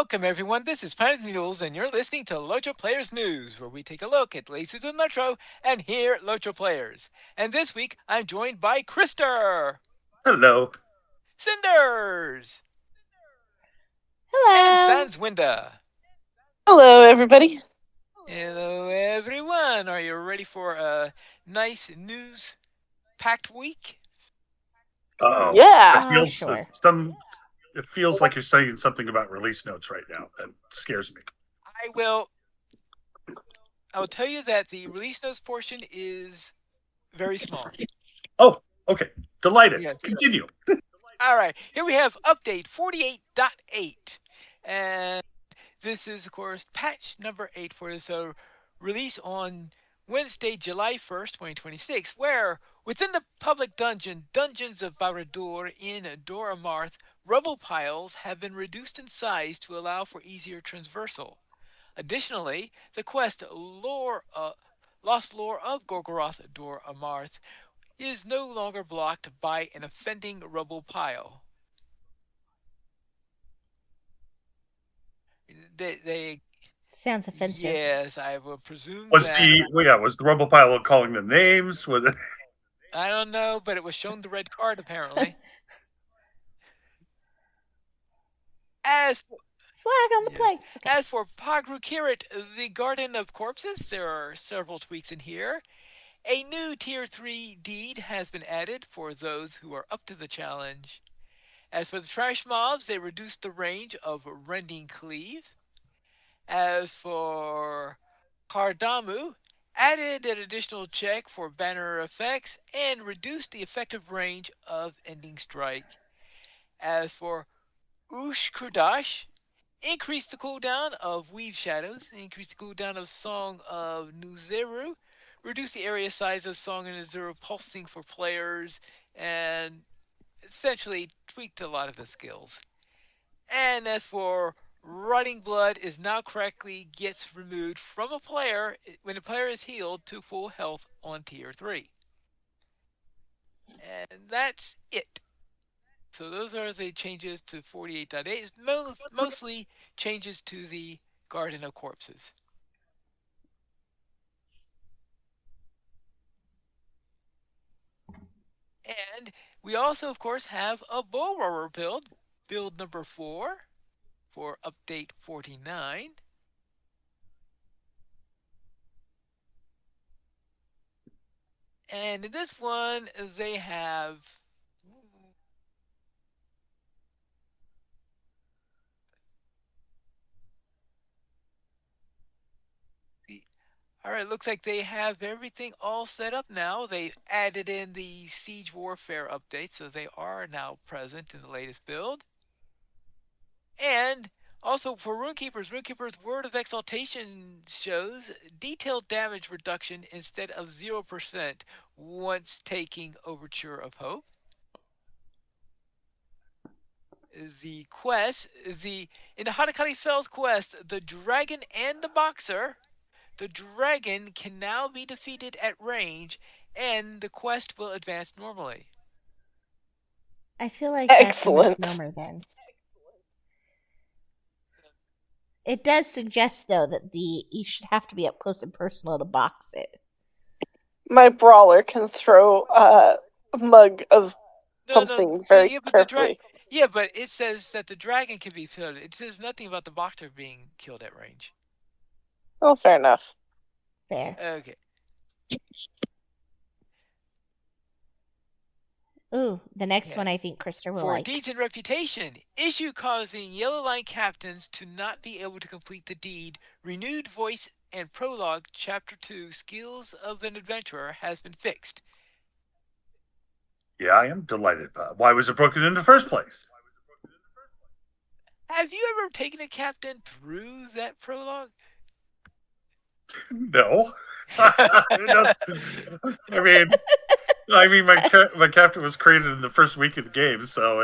Welcome, everyone. This is Planet Mules, and you're listening to LOTRO Players News, where we take a look at latest in LOTRO and hear LOTRO players. And this week, I'm joined by Krister, Hello. Cinders, and Hello. Sanswinda. Hello, everybody. Hello, everyone. Are you ready for a nice news-packed week? Uh-oh. Yeah. Sure. It feels like you're saying something about release notes right now. That scares me. I will tell you that the release notes portion is very small. Oh, okay. Delighted. Yes. Continue. All right, here we have update 48.8. And this is, of course, patch number 8 for this release on Wednesday, July 1st, 2026, where within the public Dungeons of Barad-dûr in Dor Amarth, rubble piles have been reduced in size to allow for easier transversal. Additionally, the quest Lost Lore of Gorgoroth Dor Amarth is no longer blocked by an offending rubble pile. They Sounds offensive. Yes, I will presume Was that. was the rubble pile calling them names? Was it? I don't know, but it was shown the red card apparently. Flag on the play. Okay. As for Pagru Kirit, the Garden of Corpses, there are several tweaks in here. A new Tier 3 deed has been added for those who are up to the challenge. As for the trash mobs, they reduced the range of Rending Cleave. As for Kardamu, added an additional check for banner effects and reduced the effective range of Ending Strike. As for Ushkurdash, increased the cooldown of Weave Shadows, increased the cooldown of Song of Nuzeru, reduced the area size of Song of Nuzeru pulsing for players, and essentially tweaked a lot of the skills. And as for Rotting Blood is now correctly gets removed from a player when a player is healed to full health on Tier 3. And that's it. So those are the changes to 48.8. Mostly changes to the Garden of Corpses. And we also, of course, have a Bull Roarer build number 4 for update 49. And in this one, they have Alright, looks like they have everything all set up now. They added in the Siege Warfare update, so they are now present in the latest build. And also for Runekeeper's Word of Exaltation shows detailed damage reduction instead of 0% once taking Overture of Hope. The quest, in the Harakali Fells quest, the Dragon and the Boxer, the dragon can now be defeated at range, and the quest will advance normally. I feel like that's a misnomer then. It does suggest, though, that you should have to be up close and personal to box it. My brawler can throw a mug of something very carefully. Yeah, but it says that the dragon can be killed. It says nothing about the boxer being killed at range. Well, fair enough. Fair. Okay. Ooh, the next one I think Krister will like. For Deeds and Reputation, issue causing Yellow Line captains to not be able to complete the deed, Renewed Voice and Prologue Chapter 2 Skills of an Adventurer has been fixed. Yeah, I am delighted. Why was it broken in the first place? Have you ever taken a captain through that prologue? No. I mean, my captain was created in the first week of the game, so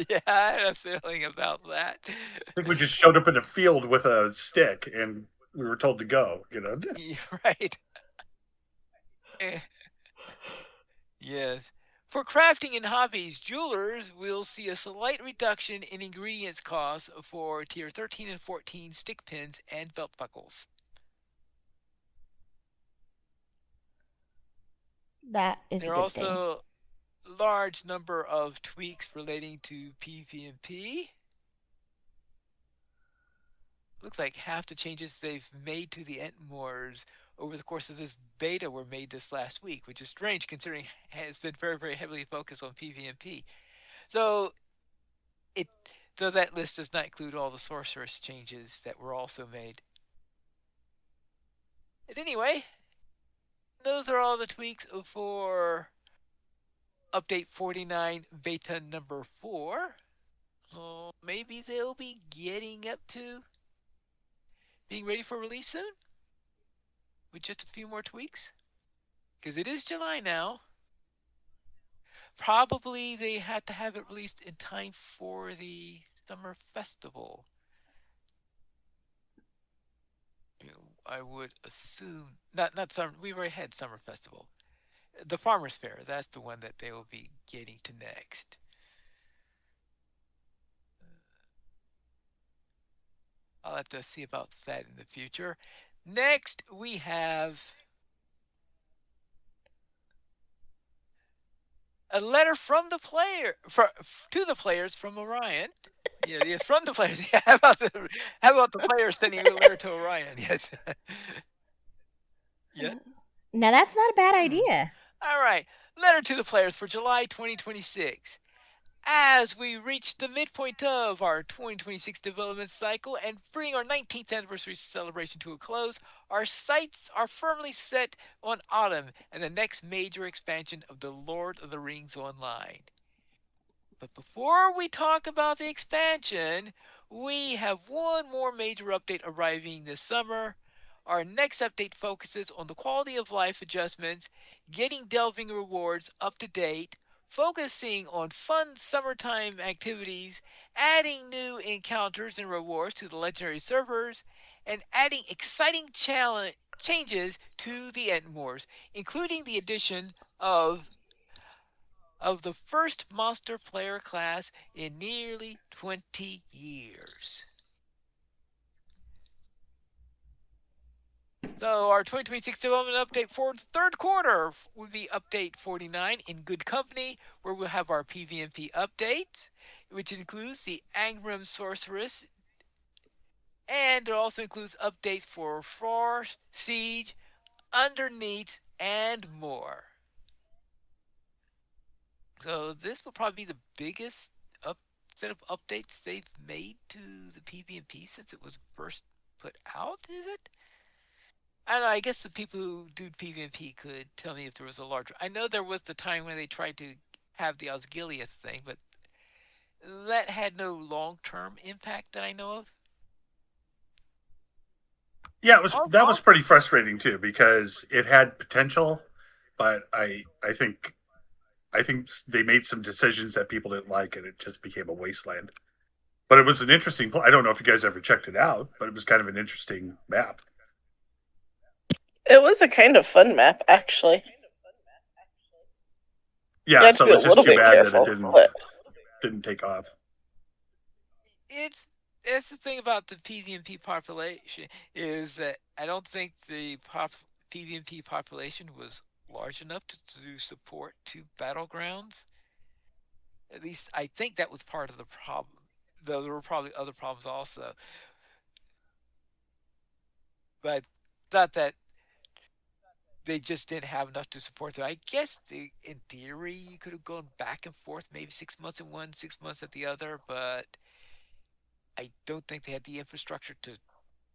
yeah, I had a feeling about that. I think we just showed up in a field with a stick, and we were told to go. Right. Yes. For crafting and hobbies, jewelers will see a slight reduction in ingredients costs for tier 13 and 14 stick pins and belt buckles. That is There a are good thing. also large number of tweaks relating to PvP. Looks like half the changes they've made to the Entmores over the course of this beta were made this last week, which is strange considering it's been very, very heavily focused on PvP. So though that list does not include all the sorceress changes that were also made. And anyway, those are all the tweaks for update 49 beta number 4. So maybe they'll be getting up to being ready for release soon with just a few more tweaks. Because it is July now. Probably they had to have it released in time for the summer festival. I would assume not summer. We already had summer festival. The Farmers Fair. That's the one that they will be getting to next. I'll have to see about that in the future. Next, we have a letter from the player to the players from Orion. Yes, from the players. Yeah, how about the players sending a letter to Orion? Yes. Yeah. Now that's not a bad idea. All right. Letter to the players for July 2026. As we reach the midpoint of our 2026 development cycle and bring our 19th anniversary celebration to a close, our sights are firmly set on autumn and the next major expansion of the Lord of the Rings Online. But before we talk about the expansion, we have one more major update arriving this summer. Our next update focuses on the quality of life adjustments, getting delving rewards up to date, focusing on fun summertime activities, adding new encounters and rewards to the legendary servers, and adding exciting changes to the Entmores, including the addition of the first monster player class in nearly 20 years. So our 2026 development update for the third quarter would be update 49 in good company, where we'll have our PvP update, which includes the Angrim Sorceress, and it also includes updates for Frost, Siege, Underneath, and more. So this will probably be the biggest set of updates they've made to the PvP since it was first put out, is it? I don't know, I guess the people who do PvP could tell me if there was a larger. I know there was the time when they tried to have the Osgiliath thing, but that had no long-term impact that I know of. Yeah, that was pretty frustrating too because it had potential, but I think they made some decisions that people didn't like, and it just became a wasteland. But it was an interesting. I don't know if you guys ever checked it out, but it was kind of an interesting map. It was a kind of fun map, actually. Yeah, so it's just too bad that it didn't take off. It's the thing about the PvP population is that I don't think the PvP population was large enough to support 2 battlegrounds. At least I think that was part of the problem. Though there were probably other problems also. But thought that they just didn't have enough to support it. I guess in theory you could have gone back and forth, maybe 6 months in one, 6 months at the other, but I don't think they had the infrastructure to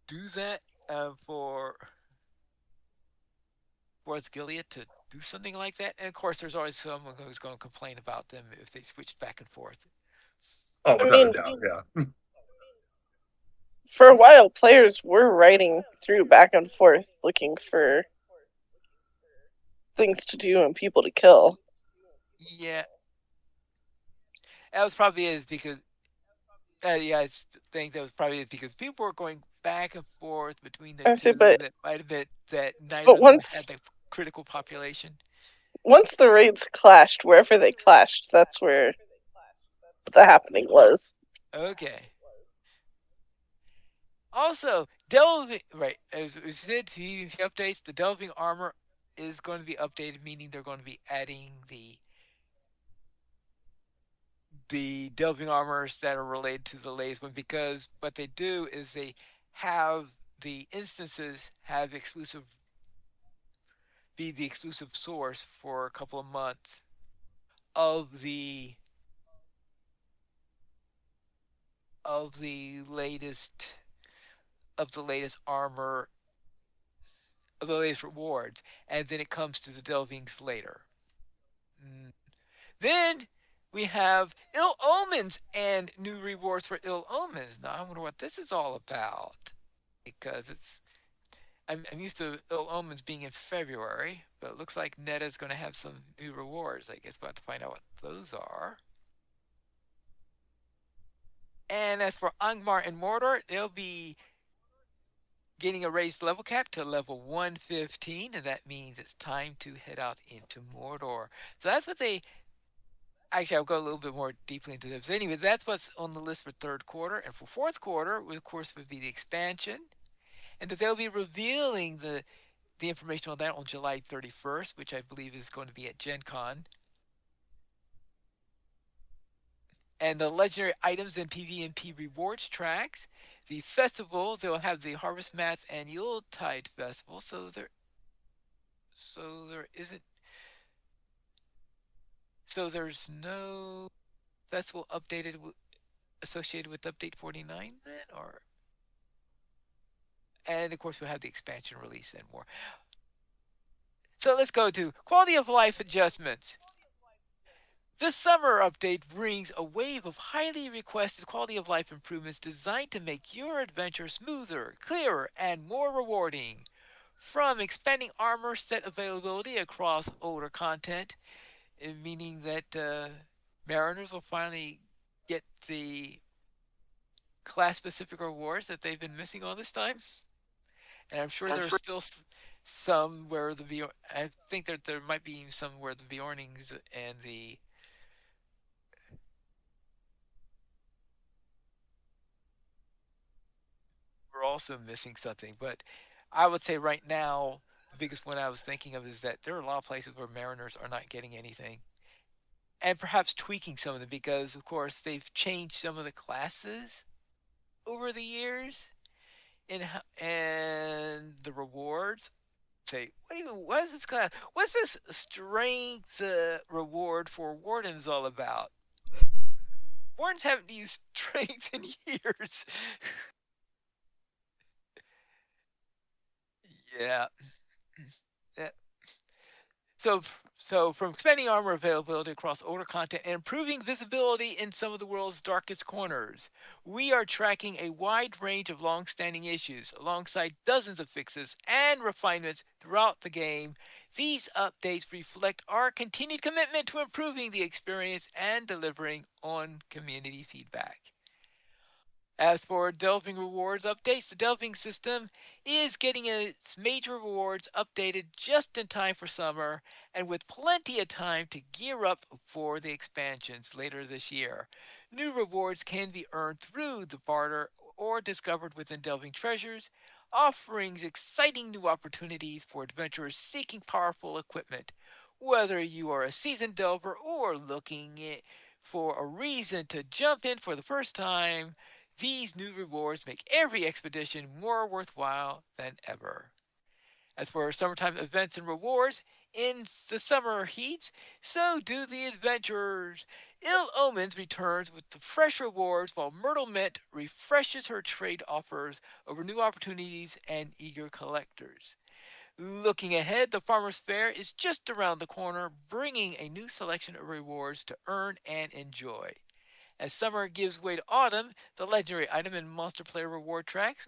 do that for Gilead to do something like that. And of course, there's always someone who's going to complain about them if they switched back and forth. Oh, without a doubt, yeah. For a while, players were riding through back and forth looking for things to do and people to kill. Yeah. That was probably is because I think that was probably because people were going back and forth between the two. That might have been that neither of them had the critical population. Once the raids clashed, wherever they clashed, that's where the happening was. Okay. Also, delving right as we said, PvP updates. The delving armor is going to be updated, meaning they're going to be adding the delving armors that are related to the latest one. Because what they do is they have the instances have exclusive be the exclusive source for a couple of months of the of the latest of the latest armor of the latest rewards, and then it comes to the delvings later. Mm. Then we have ill omens and new rewards for ill omens. Now I wonder what this is all about, because I'm used to ill omens being in February, but it looks like Neta's going to have some new rewards. I guess we'll have to find out what those are. And as for Angmar and Mordor, they'll be getting a raised level cap to level 115, and that means it's time to head out into Mordor. So that's what they. Actually, I'll go a little bit more deeply into this. Anyway, that's what's on the list for third quarter. And for fourth quarter, of course, would be the expansion. And that they'll be revealing the information on that on July 31st, which I believe is going to be at Gen Con. And the legendary items and PvP rewards tracks. The festivals, they'll have the Harvest Math and Yuletide Festival. So there isn't. So there's no festival associated with update 49 then, or. And of course, we'll have the expansion release and more. So let's go to quality of life adjustments. This summer update brings a wave of highly requested quality of life improvements designed to make your adventure smoother, clearer, and more rewarding. From expanding armor set availability across older content, meaning that mariners will finally get the class specific rewards that they've been missing all this time. And I'm sure there's still some where I think that there might be some where the Bjornings and the we're also missing something. But I would say right now, the biggest one I was thinking of is that there are a lot of places where mariners are not getting anything. And perhaps tweaking some of them because, of course, they've changed some of the classes over the years and the rewards. Say, what is this class? What's this strength reward for wardens all about? Wardens haven't used strength in years. Yeah. Yeah. So from expanding armor availability across older content and improving visibility in some of the world's darkest corners, we are tracking a wide range of long-standing issues alongside dozens of fixes and refinements throughout the game. These updates reflect our continued commitment to improving the experience and delivering on community feedback. As for Delving Rewards updates, the Delving system is getting its major rewards updated just in time for summer and with plenty of time to gear up for the expansions later this year. New rewards can be earned through the barter or discovered within Delving Treasures, offering exciting new opportunities for adventurers seeking powerful equipment. Whether you are a seasoned delver or looking for a reason to jump in for the first time, these new rewards make every expedition more worthwhile than ever. As for summertime events and rewards, in the summer heats, so do the adventurers. Ill Omens returns with the fresh rewards while Myrtle Mint refreshes her trade offers over new opportunities and eager collectors. Looking ahead, the Farmer's Fair is just around the corner, bringing a new selection of rewards to earn and enjoy. As summer gives way to autumn, the legendary item and monster player reward tracks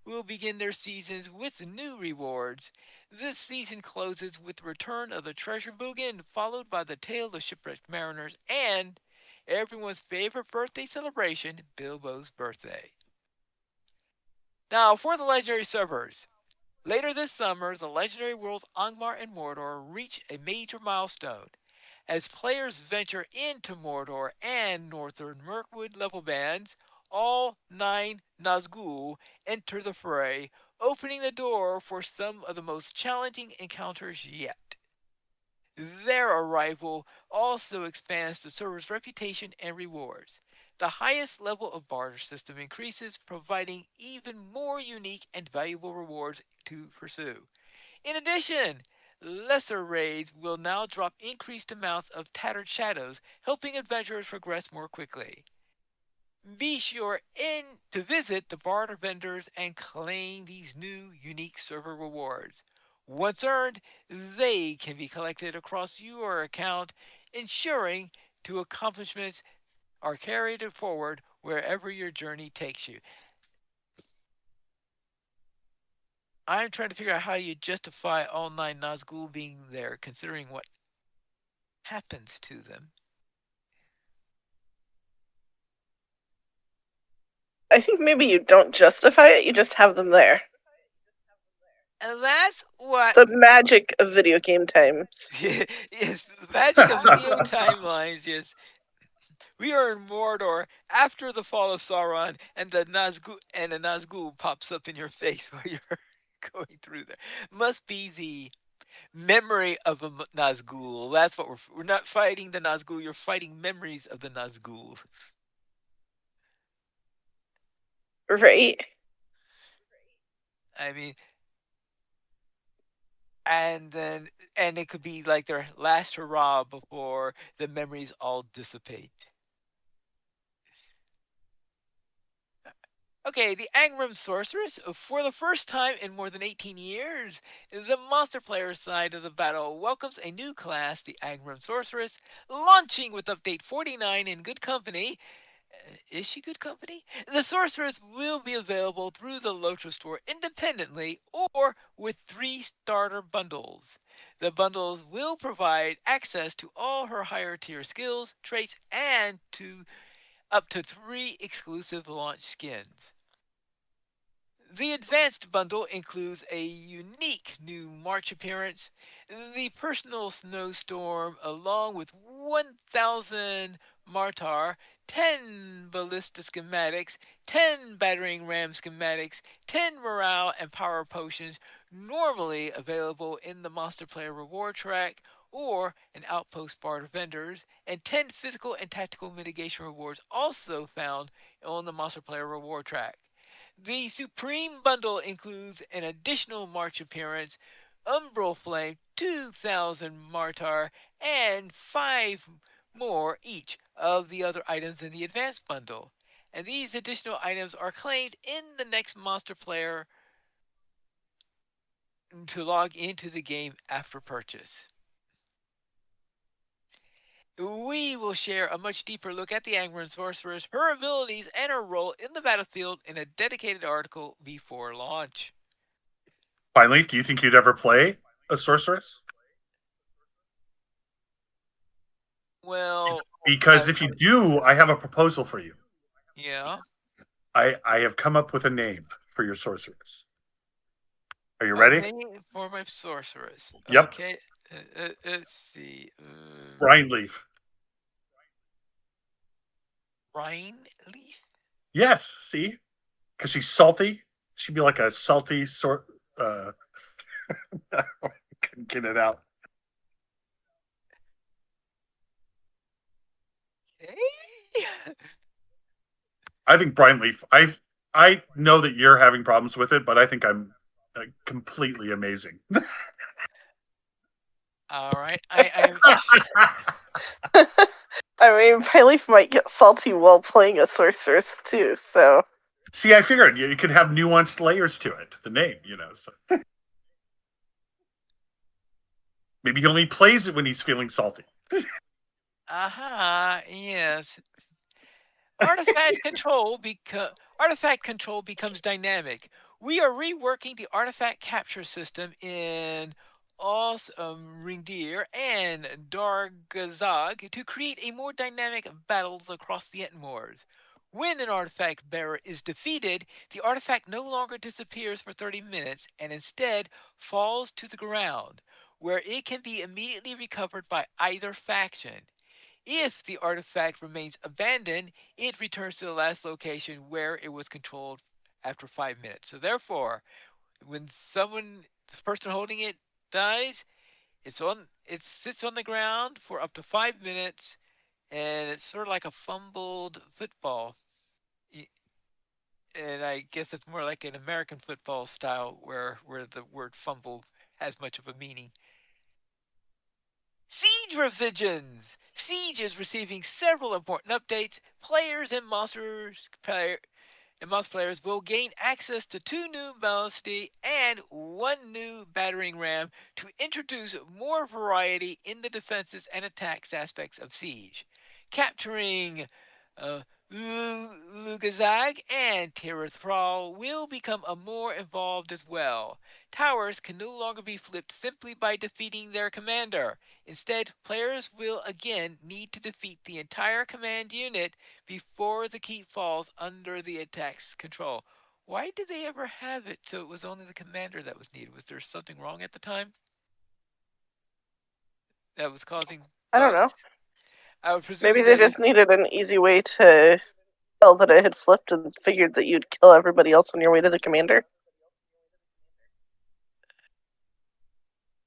will begin their seasons with new rewards. This season closes with the return of the Treasure Boogan, followed by the Tale of Shipwrecked Mariners and everyone's favorite birthday celebration, Bilbo's birthday. Now, for the legendary servers, Later this summer, the legendary worlds Angmar and Mordor reach a major milestone. As players venture into Mordor and northern Mirkwood level bands, all 9 Nazgul enter the fray, opening the door for some of the most challenging encounters yet. Their arrival also expands the server's reputation and rewards. The highest level of barter system increases, providing even more unique and valuable rewards to pursue. In addition, lesser raids will now drop increased amounts of tattered shadows, helping adventurers progress more quickly. Be sure to visit the barter vendors and claim these new unique server rewards. Once earned, they can be collected across your account, ensuring to accomplishments are carried forward wherever your journey takes you. I'm trying to figure out how you justify all 9 Nazgul being there, considering what happens to them. I think maybe you don't justify it, you just have them there. And that's what The magic of video game times. yes, the magic of video timelines. Yes, we are in Mordor after the fall of Sauron, and a Nazgul pops up in your face while you're going through there. Must be the memory of a Nazgul. That's what we're not fighting the Nazgul. You're fighting memories of the Nazgul. Right. I mean, and it could be like their last hurrah before the memories all dissipate. Okay, the Angrim Sorceress. For the first time in more than 18 years, the monster player side of the battle welcomes a new class, the Angrim Sorceress, launching with Update 49 in good company. Is she good company? The Sorceress will be available through the LOTRO store independently or with 3 starter bundles. The bundles will provide access to all her higher tier skills, traits, and to up to 3 exclusive launch skins. The Advanced Bundle includes a unique new March appearance, the Personal Snowstorm, along with 1,000 Martar, 10 Ballista schematics, 10 Battering Ram schematics, 10 Morale and Power Potions, normally available in the Monster Player Reward Track or an Outpost Barter Vendors, and 10 Physical and Tactical Mitigation Rewards also found on the Monster Player Reward Track. The Supreme Bundle includes an additional March appearance, Umbral Flame, 2,000 Martar, and 5 more each of the other items in the Advanced Bundle. And these additional items are claimed in the next monster player to log into the game after purchase. We will share a much deeper look at the Angmar Sorceress, her abilities, and her role in the battlefield in a dedicated article before launch. Finally, do you think you'd ever play a sorceress? Well, because if you do, I have a proposal for you. Yeah. I have come up with a name for your sorceress. Are you ready? Name for my sorceress. Yep. Okay. Let's see. Brine leaf. Brine leaf? Yes. See, because she's salty. She'd be like a salty sort. I couldn't get it out. Okay. I think brine leaf. I know that you're having problems with it, but I think I'm completely amazing. All right. I mean, Byleaf might get salty while playing a sorceress too, so. See, I figured you could have nuanced layers to it, the name, So. Maybe he only plays it when he's feeling salty. Yes. Artifact control becomes dynamic. We are reworking the artifact capture system in Ringdir and Dargazog to create a more dynamic battles across the Ettenmoors. When an artifact bearer is defeated, the artifact no longer disappears for 30 minutes and instead falls to the ground, where it can be immediately recovered by either faction. If the artifact remains abandoned, it returns to the last location where it was controlled after 5 minutes. So therefore, when the person holding it dies, it sits on the ground for up to 5 minutes, and it's sort of like a fumbled football. And I guess it's more like an American football style where the word fumble has much of a meaning. Siege revisions! Siege is receiving several important updates. Players and mouse players will gain access to 2 new velocity and 1 new battering ram to introduce more variety in the defenses and attacks aspects of Siege. Capturing uh, Lugazag and Tirithral will become a more involved as well. Towers can no longer be flipped simply by defeating their commander. Instead, players will again need to defeat the entire command unit before the keep falls under the attack's control. Why did they ever have it so it was only the commander that was needed? Was there something wrong at the time that was causing I don't know. bugs? I would presume Maybe they just needed an easy way to tell that it had flipped and figured that you'd kill everybody else on your way to the commander.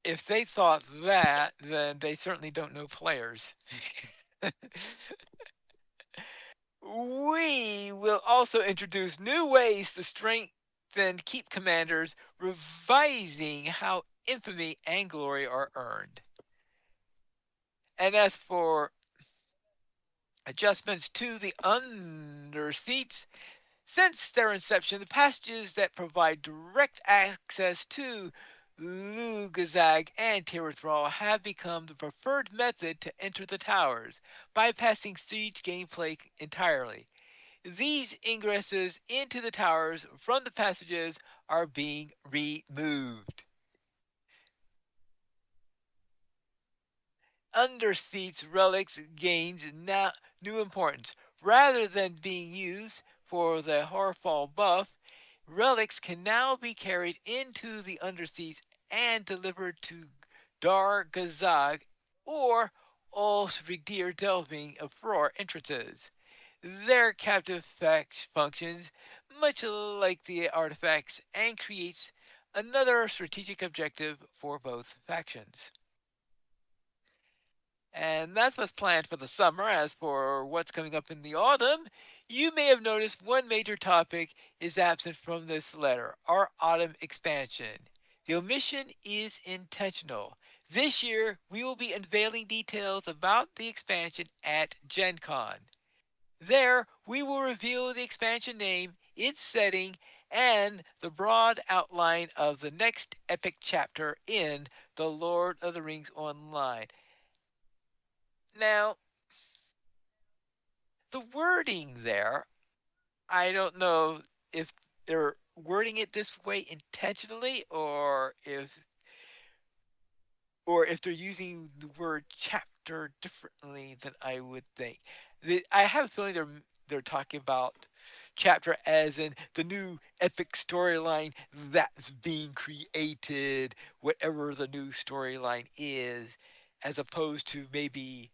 If they thought that, then they certainly don't know players. We will also introduce new ways to strengthen keep commanders, revising how infamy and glory are earned. And as for adjustments to the underseats, since their inception, the passages that provide direct access to Lugazag and Tirithral have become the preferred method to enter the towers, bypassing siege gameplay entirely. These ingresses into the towers from the passages are being removed. Underseats relics gains now new importance. Rather than being used for the Horfall buff, relics can now be carried into the underseats and delivered to Dar Gazag or Olsrigdir delving of Froar entrances. Their captive functions much like the artifacts and creates another strategic objective for both factions. And that's what's planned for the summer. As for what's coming up in the autumn, you may have noticed one major topic is absent from this letter: our autumn expansion. The omission is intentional. This year, we will be unveiling details about the expansion at Gen Con. There, we will reveal the expansion name, its setting, and the broad outline of the next epic chapter in The Lord of the Rings Online. Now, the wording there, I don't know if they're wording it this way intentionally or if they're using the word chapter differently than I would think. I have a feeling they're talking about chapter as in the new epic storyline that's being created, whatever the new storyline is, as opposed to maybe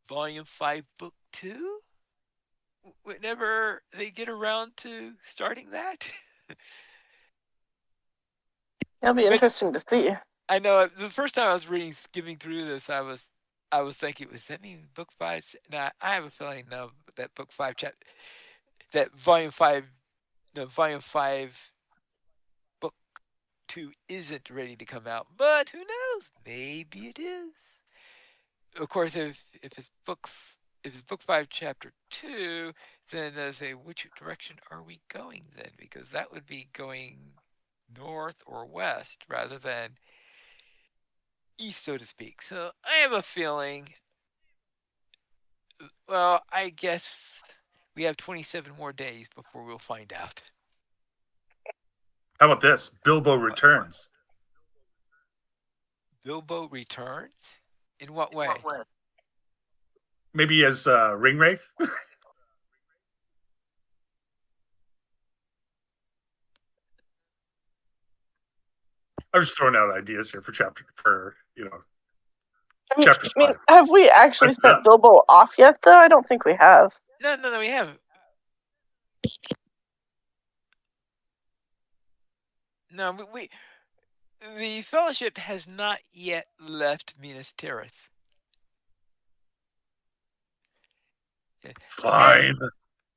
Volume 5, Book 2? Whenever they get around to starting that. It'll be But interesting to see. I know the first time I was skimming through this, I was thinking, does that mean Book 5? Now, I have a feeling no, that Book 5 that Volume 5, no, Volume 5, Book 2 isn't ready to come out. But who knows? Maybe it is. Of course, if it's Book 5, Chapter 2, then I say, which direction are we going then? Because that would be going north or west rather than east, so to speak. So I have a feeling. Well, I guess we have 27 more days before we'll find out. How about this? Bilbo returns. Bilbo returns? In what way? Maybe as Ringwraith? I'm just throwing out ideas here for chapter for I chapter mean, 5. have we actually But sent Bilbo off yet, though? I don't think we have. No, we haven't. No, the Fellowship has not yet left Minas Tirith. As fine.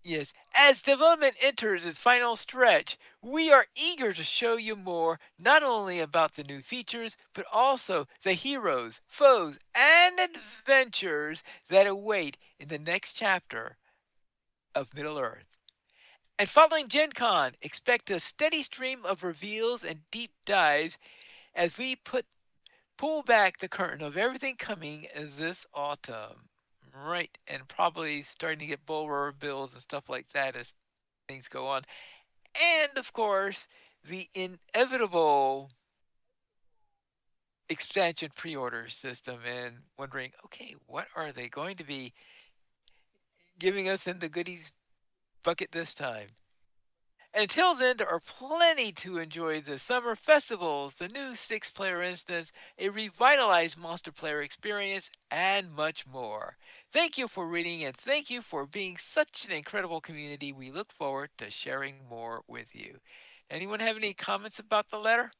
Yes, as development enters its final stretch, we are eager to show you more, not only about the new features, but also the heroes, foes, and adventures that await in the next chapter of Middle-earth. And following Gen Con, expect a steady stream of reveals and deep dives as we pull back the curtain of everything coming this autumn. Right, and probably starting to get bull bills and stuff like that as things go on. And of course, the inevitable expansion pre-order system and wondering, okay, what are they going to be giving us in the goodies bucket this time? And until then, there are plenty to enjoy: the summer festivals, the new 6-player instance, a revitalized monster player experience, and much more. Thank you for reading, and thank you for being such an incredible community. We look forward to sharing more with you. Anyone have any comments about the letter?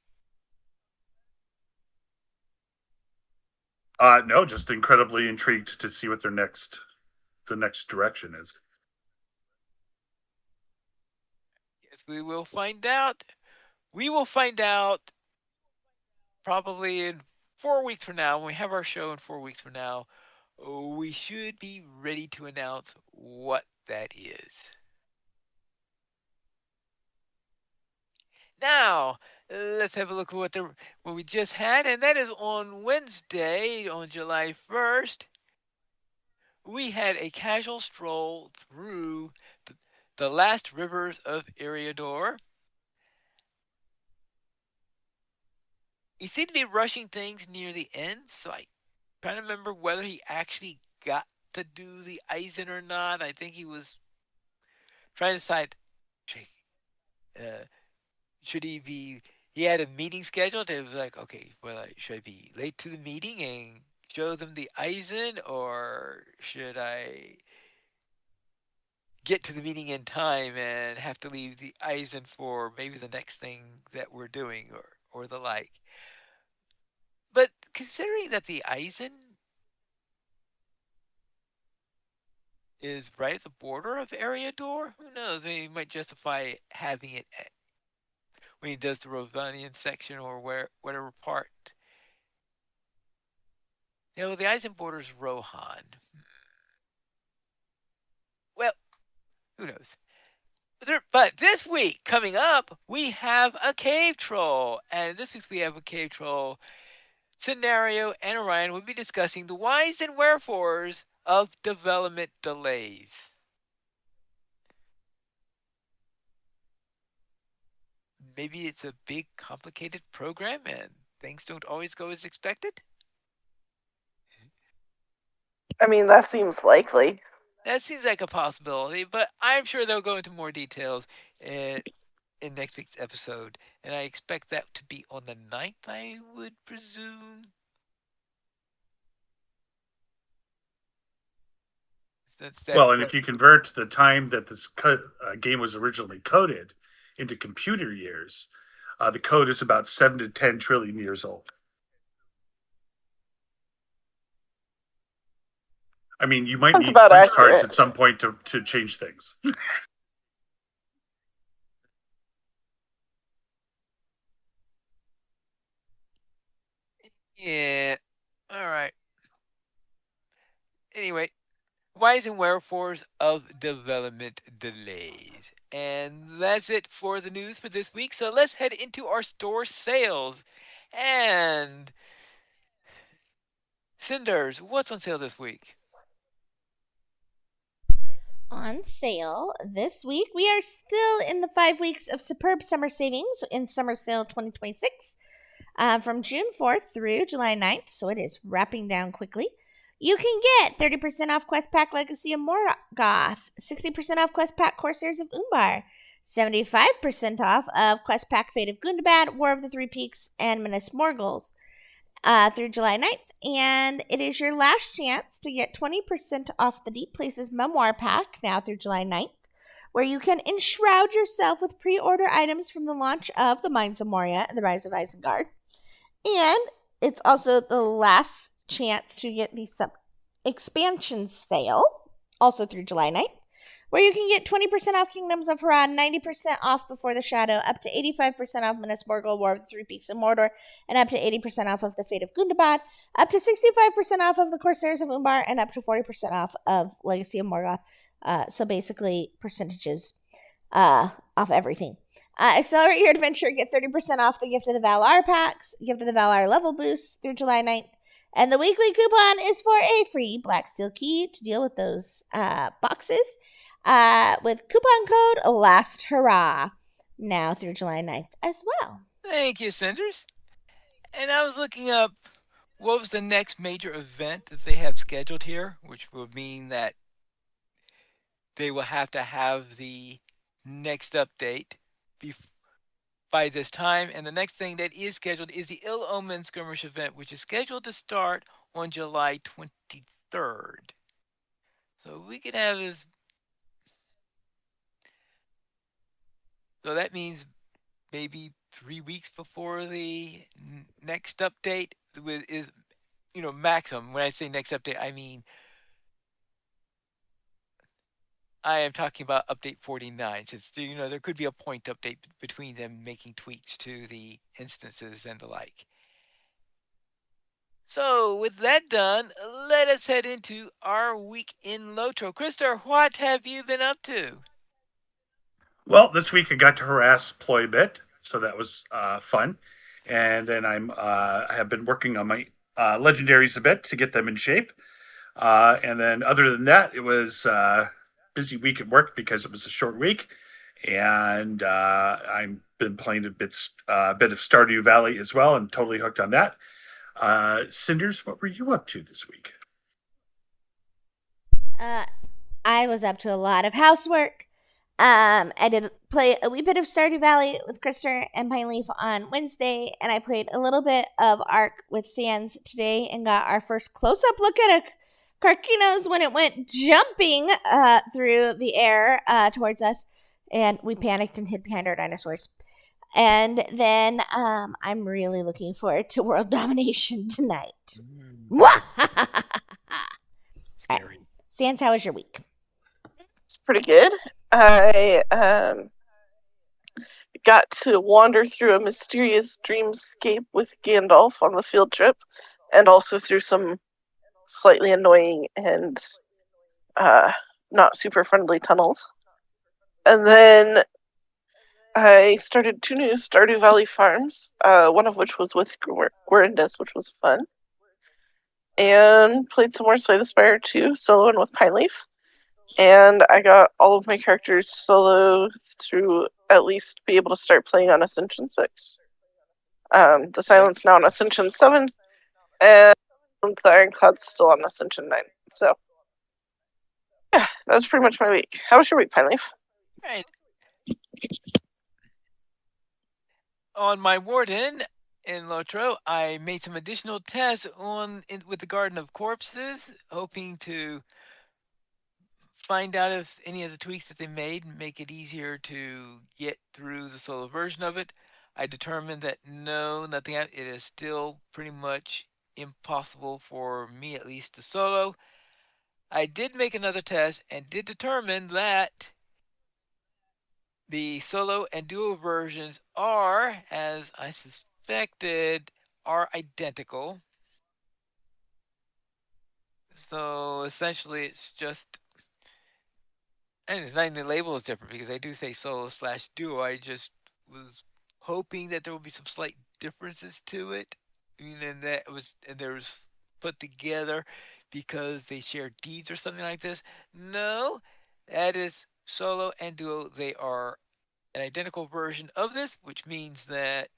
No, just incredibly intrigued to see what the next direction is. Yes, we will find out. We will find out probably in 4 weeks from now. When we have our show in 4 weeks from now, we should be ready to announce what that is. Now, let's have a look at what we just had, and that is on Wednesday, on July 1st. We had a casual stroll through the last rivers of Eriador. He seemed to be rushing things near the end, so I trying to remember whether he actually got to do the Eisen or not. I think he was trying to decide uh, should he be. He had a meeting scheduled. It was like, okay, well, should I be late to the meeting and show them the Eisen, or should I get to the meeting in time and have to leave the Eisen for maybe the next thing that we're doing, or the like? But considering that the Eisen is right at the border of Eriador, who knows? Maybe he might justify having it when he does the Rovanian section or whatever part. The Eisen borders Rohan. Well, who knows? But this week, coming up, we have a cave troll. And this week we have a cave troll. Scenario and Orion will be discussing the whys and wherefores of development delays. Maybe it's a big, complicated program and things don't always go as expected? I mean, that seems likely. That seems like a possibility, but I'm sure they'll go into more details in next week's episode. And I expect that to be on the 9th, I would presume. Well, and if you convert the time that this game was originally coded into computer years, the code is about 7 to 10 trillion years old. I mean, you might need punch cards at some point to change things. Yeah. All right. Anyway, whys and wherefores of development delays. And that's it for the news for this week. So let's head into our store sales. And Cinders, what's on sale this week? On sale this week, we are still in the 5 weeks of superb summer savings in Summer Sale 2026 from June 4th through July 9th, so it is wrapping down quickly. You can get 30% off Quest Pack Legacy of Morgoth, 60% off Quest Pack Corsairs of Umbar, 75% off of Quest Pack Fate of Gundabad, War of the Three Peaks, and Minas Morgul's through July 9th. And it is your last chance to get 20% off the Deep Places Memoir Pack now through July 9th, where you can enshroud yourself with pre-order items from the launch of The Mines of Moria and The Rise of Isengard. And it's also the last chance to get the expansion sale, also through July 9th, where you can get 20% off Kingdoms of Harad, 90% off Before the Shadow, up to 85% off Minas Morgul, War of the Three Peaks of Mordor, and up to 80% off of The Fate of Gundabad, up to 65% off of The Corsairs of Umbar, and up to 40% off of Legacy of Morgoth. So basically, percentages off everything. Accelerate your adventure. Get 30% off the Gift of the Valar packs, Gift of the Valar level boosts through July 9th. And the weekly coupon is for a free Black Steel key to deal with those boxes with coupon code Last Hurrah now through July 9th as well. Thank you, Cinders. And I was looking up what was the next major event that they have scheduled here, which would mean that they will have to have the next update by this time. And the next thing that is scheduled is the Ill Omen Skirmish event, which is scheduled to start on July 23rd. So we could have this. So that means maybe 3 weeks before the next update is, maximum. When I say next update, I mean I am talking about update 49, since there could be a point update between them making tweaks to the instances and the like. So with that done, let us head into our week in LOTRO. Krister, what have you been up to? Well, this week I got to harass Ploy a bit, so that was fun. And then I have been working on my legendaries a bit to get them in shape. And then other than that, it was busy week at work because it was a short week. And I've been playing a bit of Stardew Valley as well. I'm totally hooked on that. Cinders, what were you up to this week? I was up to a lot of housework. I did play a wee bit of Stardew Valley with Krister and Pine Leaf on Wednesday, and I played a little bit of Ark with Sans today and got our first close-up look at a Carquino's when it went jumping through the air towards us, and we panicked and hid behind our dinosaurs. And then I'm really looking forward to World Domination tonight. Scary. Right. Sans, how was your week? It's pretty good. I got to wander through a mysterious dreamscape with Gandalf on the field trip, and also through some slightly annoying and not super friendly tunnels. And then I started 2 new Stardew Valley farms, one of which was with Gwendis, which was fun. And played some more Slay the Spire 2, solo and with Pine Leaf. And I got all of my characters solo through at least be able to start playing on Ascension 6. The Silent's now on Ascension 7, and the Ironclad's still on Ascension 9. So, yeah, that was pretty much my week. How was your week, Pine Leaf? Right. On my Warden in LOTRO, I made some additional tests with the Garden of Corpses, hoping to find out if any of the tweaks that they made make it easier to get through the solo version of it. I determined that no, nothing. It is still pretty much impossible for me, at least, to solo. I did make another test and did determine that the solo and duo versions are, as I suspected, are identical. So essentially, it's just, and it's not even the label is different because I do say solo/duo. I just was hoping that there would be some slight differences to it, and there's put together because they share deeds or something like this. No, that is solo and duo. They are an identical version of this, which means that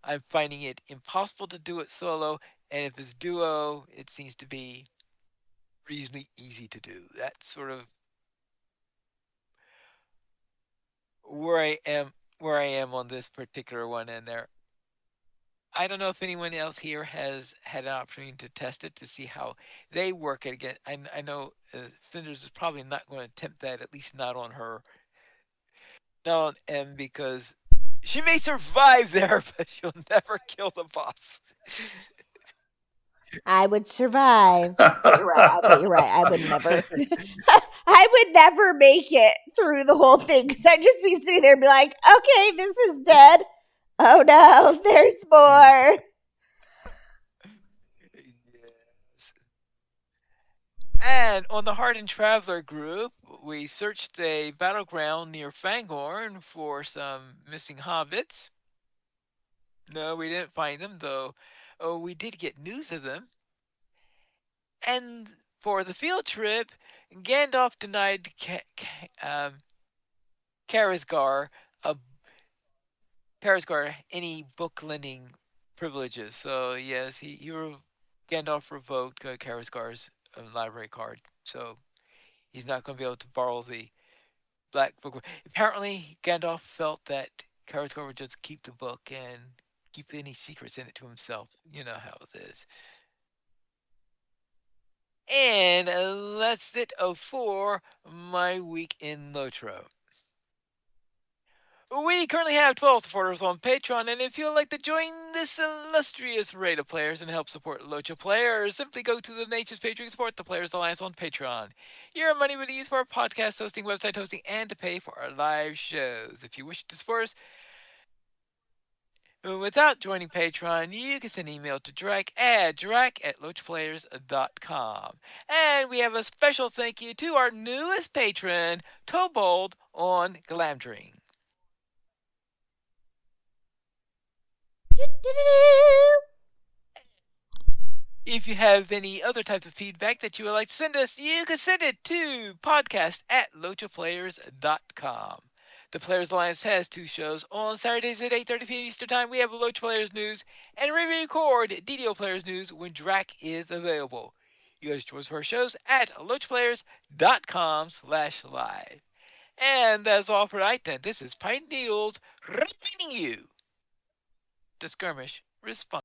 I'm finding it impossible to do it solo, and if it's duo, it seems to be reasonably easy to do. That sort of where I am on this particular one, and I don't know if anyone else here has had an opportunity to test it to see how they work it again. I know Cinders is probably not going to attempt that, at least not on her, not on M, because she may survive there, but she'll never kill the boss. I would survive. But you're right. I would never. I would never make it through the whole thing because I'd just be sitting there and be like, okay, this is dead. Oh no, there's more. Yes. And on the Hardened Traveler group, we searched a battleground near Fangorn for some missing hobbits. No, we didn't find them, though. Oh, we did get news of them. And for the field trip, Gandalf denied Karazgar a any book lending privileges. So yes, Gandalf revoked Karazgar's library card. So he's not going to be able to borrow the Black Book. Apparently, Gandalf felt that Karazgar would just keep the book and keep any secrets in it to himself. You know how it is. And that's it for my week in LOTRO. We currently have 12 supporters on Patreon, and if you'd like to join this illustrious array of players and help support LOTRO players, simply go to the Nature's Patreon and support the Players Alliance on Patreon. Your money will be used for our podcast hosting, website hosting, and to pay for our live shows. If you wish to support us without joining Patreon, you can send an email to drac@lotraplayers.com. And we have a special thank you to our newest patron, Tobold on Glamdring. If you have any other types of feedback that you would like to send us, you can send it to podcast@lotraplayers.com. The Players Alliance has 2 shows. On Saturdays at 8:30 p.m. Eastern Time, we have LOTRO Players News, and we record DDO Players News when Drac is available. You guys join us for our shows at lotraplayers.com/live. And that's all for tonight. Then this is Pine Needles reminding you to skirmish responsibly.